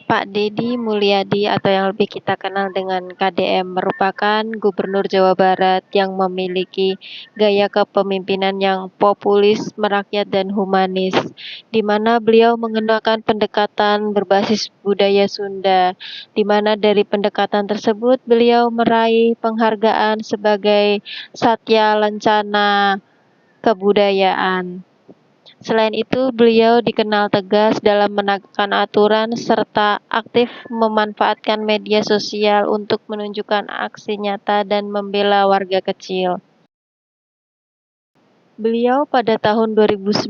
Pak Deddy Mulyadi atau yang lebih kita kenal dengan KDM merupakan Gubernur Jawa Barat yang memiliki gaya kepemimpinan yang populis, merakyat, dan humanis, di mana beliau mengenakan pendekatan berbasis budaya Sunda, di mana dari pendekatan tersebut beliau meraih penghargaan sebagai Satya Lencana Kebudayaan. Selain itu, beliau dikenal tegas dalam menegakkan aturan serta aktif memanfaatkan media sosial untuk menunjukkan aksi nyata dan membela warga kecil. Beliau pada tahun 2019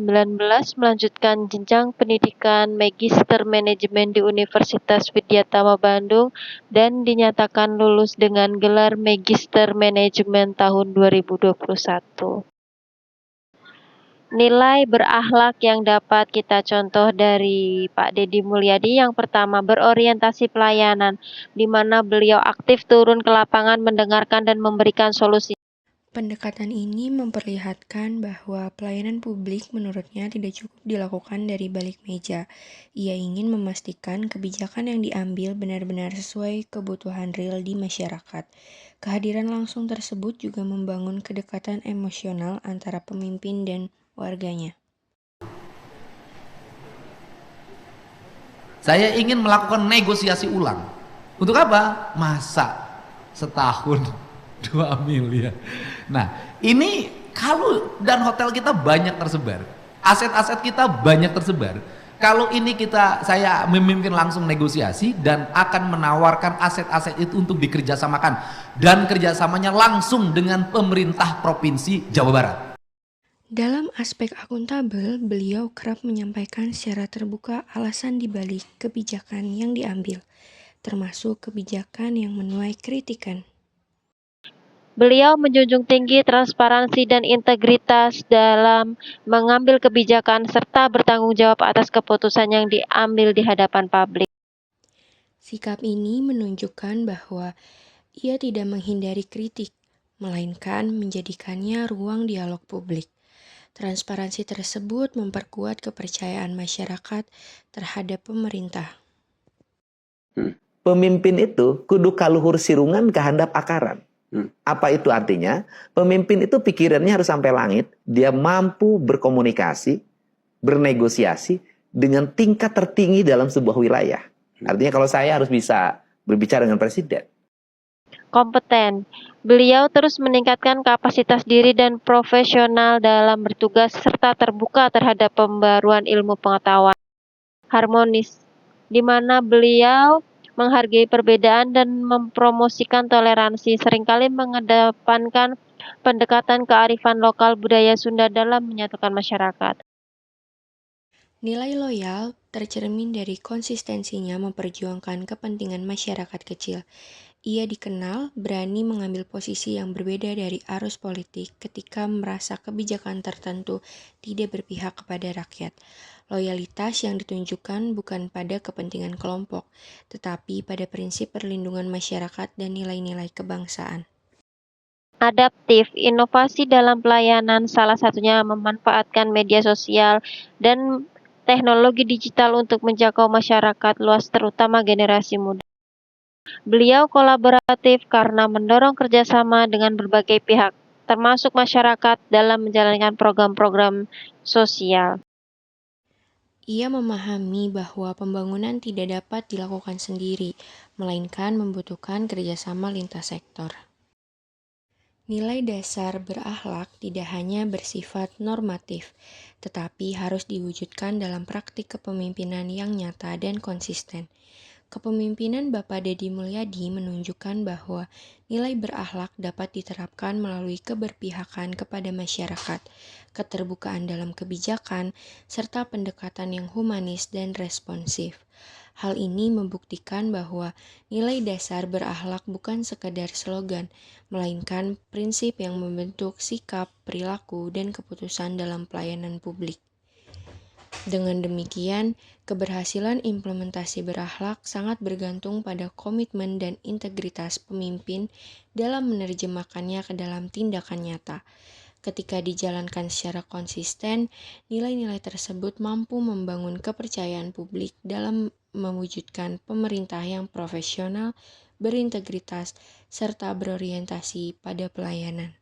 melanjutkan jenjang pendidikan Magister Manajemen di Universitas Widyatama Bandung dan dinyatakan lulus dengan gelar Magister Manajemen tahun 2021. Nilai berakhlak yang dapat kita contoh dari Pak Deddy Mulyadi yang pertama berorientasi pelayanan, di mana beliau aktif turun ke lapangan mendengarkan dan memberikan solusi. Pendekatan ini memperlihatkan bahwa pelayanan publik menurutnya tidak cukup dilakukan dari balik meja. Ia ingin memastikan kebijakan yang diambil benar-benar sesuai kebutuhan real di masyarakat. Kehadiran langsung tersebut juga membangun kedekatan emosional antara pemimpin dan warganya. Saya ingin melakukan negosiasi ulang. Untuk apa? Masa setahun 2 miliar. Nah, ini kalau dan hotel kita banyak tersebar. Aset-aset kita banyak tersebar. Kalau ini saya memimpin langsung negosiasi dan akan menawarkan aset-aset itu untuk dikerjasamakan dan kerjasamanya langsung dengan pemerintah Provinsi Jawa Barat. Dalam aspek akuntabel, beliau kerap menyampaikan secara terbuka alasan dibalik kebijakan yang diambil, termasuk kebijakan yang menuai kritikan. Beliau menjunjung tinggi transparansi dan integritas dalam mengambil kebijakan serta bertanggung jawab atas keputusan yang diambil di hadapan publik. Sikap ini menunjukkan bahwa ia tidak menghindari kritik, melainkan menjadikannya ruang dialog publik. Transparansi tersebut memperkuat kepercayaan masyarakat terhadap pemerintah. Pemimpin itu kudu kaluhur sirungan kehandap akaran. Apa itu artinya? Pemimpin itu pikirannya harus sampai langit. Dia mampu berkomunikasi, bernegosiasi dengan tingkat tertinggi dalam sebuah wilayah. Artinya kalau saya harus bisa berbicara dengan presiden. Kompeten. Beliau terus meningkatkan kapasitas diri dan profesional dalam bertugas serta terbuka terhadap pembaruan ilmu pengetahuan. Harmonis, di mana beliau menghargai perbedaan dan mempromosikan toleransi, seringkali mengedepankan pendekatan kearifan lokal budaya Sunda dalam menyatukan masyarakat. Nilai loyal tercermin dari konsistensinya memperjuangkan kepentingan masyarakat kecil. Ia dikenal berani mengambil posisi yang berbeda dari arus politik ketika merasa kebijakan tertentu tidak berpihak kepada rakyat. Loyalitas yang ditunjukkan bukan pada kepentingan kelompok, tetapi pada prinsip perlindungan masyarakat dan nilai-nilai kebangsaan. Adaptif, inovasi dalam pelayanan salah satunya memanfaatkan media sosial dan teknologi digital untuk menjangkau masyarakat luas terutama generasi muda. Beliau kolaboratif karena mendorong kerjasama dengan berbagai pihak, termasuk masyarakat dalam menjalankan program-program sosial. Ia memahami bahwa pembangunan tidak dapat dilakukan sendiri, melainkan membutuhkan kerjasama lintas sektor. Nilai dasar berakhlak tidak hanya bersifat normatif, tetapi harus diwujudkan dalam praktik kepemimpinan yang nyata dan konsisten. Kepemimpinan Bapak Deddy Mulyadi menunjukkan bahwa nilai berakhlak dapat diterapkan melalui keberpihakan kepada masyarakat, keterbukaan dalam kebijakan, serta pendekatan yang humanis dan responsif. Hal ini membuktikan bahwa nilai dasar berakhlak bukan sekadar slogan, melainkan prinsip yang membentuk sikap, perilaku, dan keputusan dalam pelayanan publik. Dengan demikian, keberhasilan implementasi berakhlak sangat bergantung pada komitmen dan integritas pemimpin dalam menerjemahkannya ke dalam tindakan nyata. Ketika dijalankan secara konsisten, nilai-nilai tersebut mampu membangun kepercayaan publik dalam mewujudkan pemerintah yang profesional, berintegritas, serta berorientasi pada pelayanan.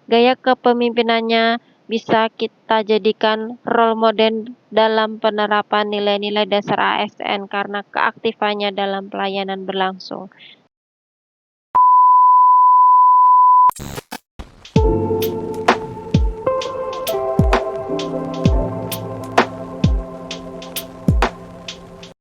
Gaya kepemimpinannya bisa kita jadikan role model dalam penerapan nilai-nilai dasar ASN karena keaktifannya dalam pelayanan berlangsung.